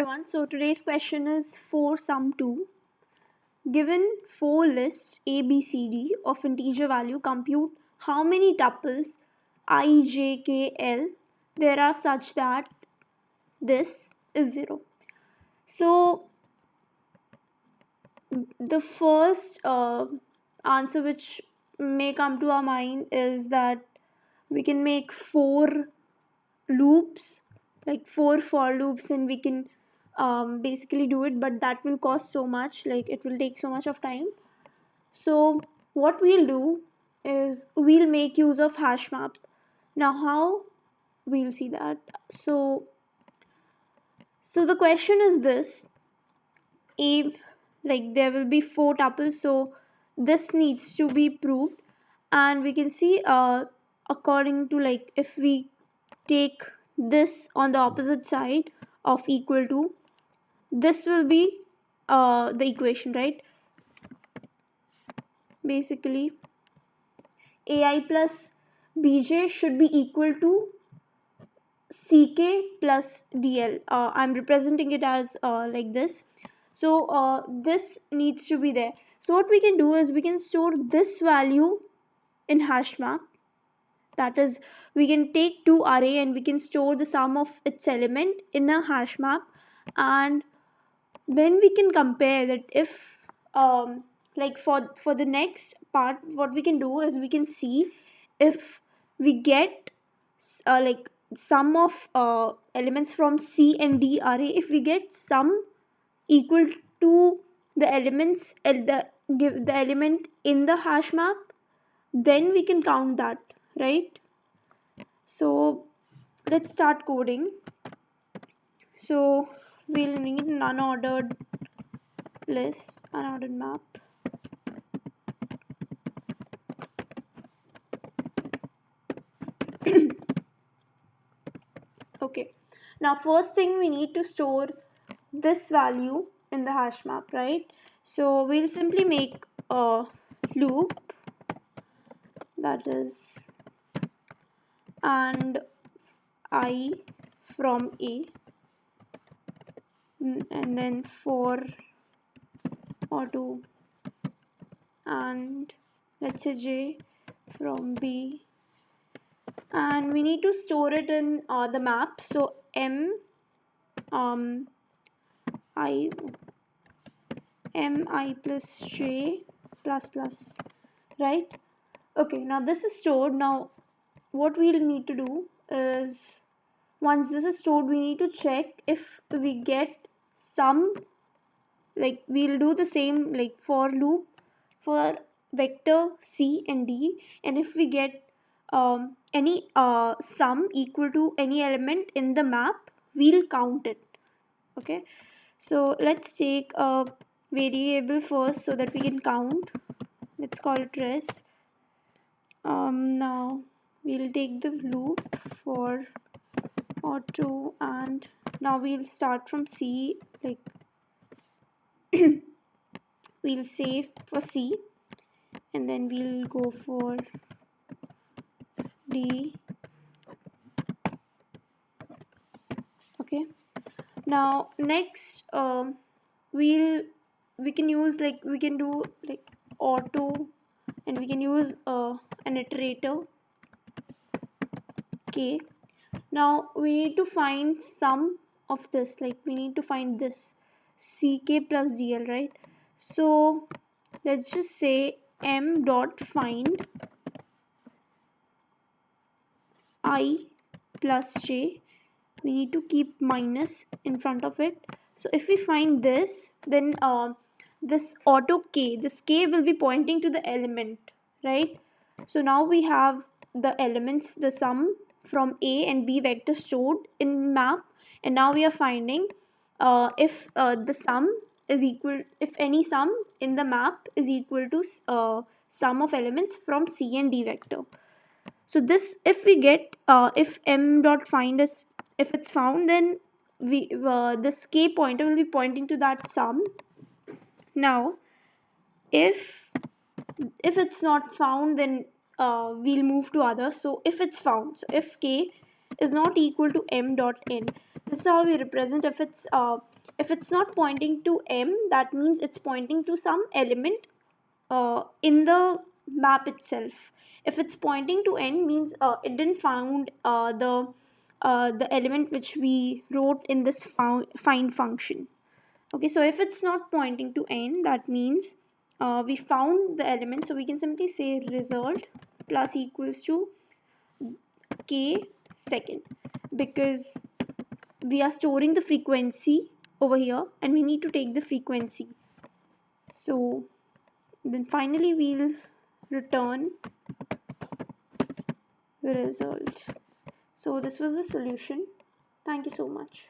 everyone. So today's question is for sum 2. Given 4 lists A, B, C, D of integer value, compute how many tuples I, J, K, L there are such that this is 0. So the first answer which may come to our mind is that we can make 4 loops, like 4 for loops, and we can basically do it, but that will cost so much, like it will take so much of time. So what we'll do is we'll make use of hash map. Now how we'll see that. So the question is this: a, like there will be 4 tuples, so this needs to be proved, and we can see according to, like, if we take this on the opposite side of equal to, this will be the equation, right? Basically ai plus bj should be equal to ck plus dl. I'm representing it as like this. So this needs to be there. So what we can do is we can store this value in hash map. That is, we can take 2 array and we can store the sum of its element in a hash map, and then we can compare that if like for the next part, what we can do is we can see if we get like sum of elements from C and D array. If we get sum equal to the elements, give the element in the hash map, then we can count that, right? So let's start coding. So we'll need an unordered list, unordered map. Okay, now first thing we need to store this value in the hash map, right? So we'll simply make a loop, that is, and I from A, and then for auto, and let's say J from B, and we need to store it in the map. So M I plus J plus plus, right? Okay, now this is stored. Now what we'll need to do is, once this is stored, we need to check if we get some, like we'll do the same like for loop for vector C and D, and if we get any sum equal to any element in the map, we'll count it. Okay, so let's take a variable first so that we can count. Let's call it res. Now we'll take the loop for auto, and now we'll start from C, like we'll save for C, and then we'll go for D. Okay, now next we can use, like we can do like auto, and we can use an iterator k. Now we need to find sum of this, like we need to find this ck plus dl, right? So let's just say m dot find I plus j. We need to keep minus in front of it. So if we find this, then this auto k, this k will be pointing to the element, right? So now we have the elements, the sum from A and B vector stored in map, and now we are finding if the sum is equal, if any sum in the map is equal to sum of elements from C and D vector. So this, if we get if m dot find is, if it's found, then we this k pointer will be pointing to that sum. Now if it's not found, then we'll move to others. So if it's found, so if k is not equal to m dot n, this is how we represent if it's If it's not pointing to M, that means it's pointing to some element in the map itself. If it's pointing to N, means it didn't found the element which we wrote in this find function. Okay, so if it's not pointing to N, that means we found the element, so we can simply say result plus equals to k second, because we are storing the frequency over here and we need to take the frequency. So then finally we'll return the result. So this was the solution. Thank you so much.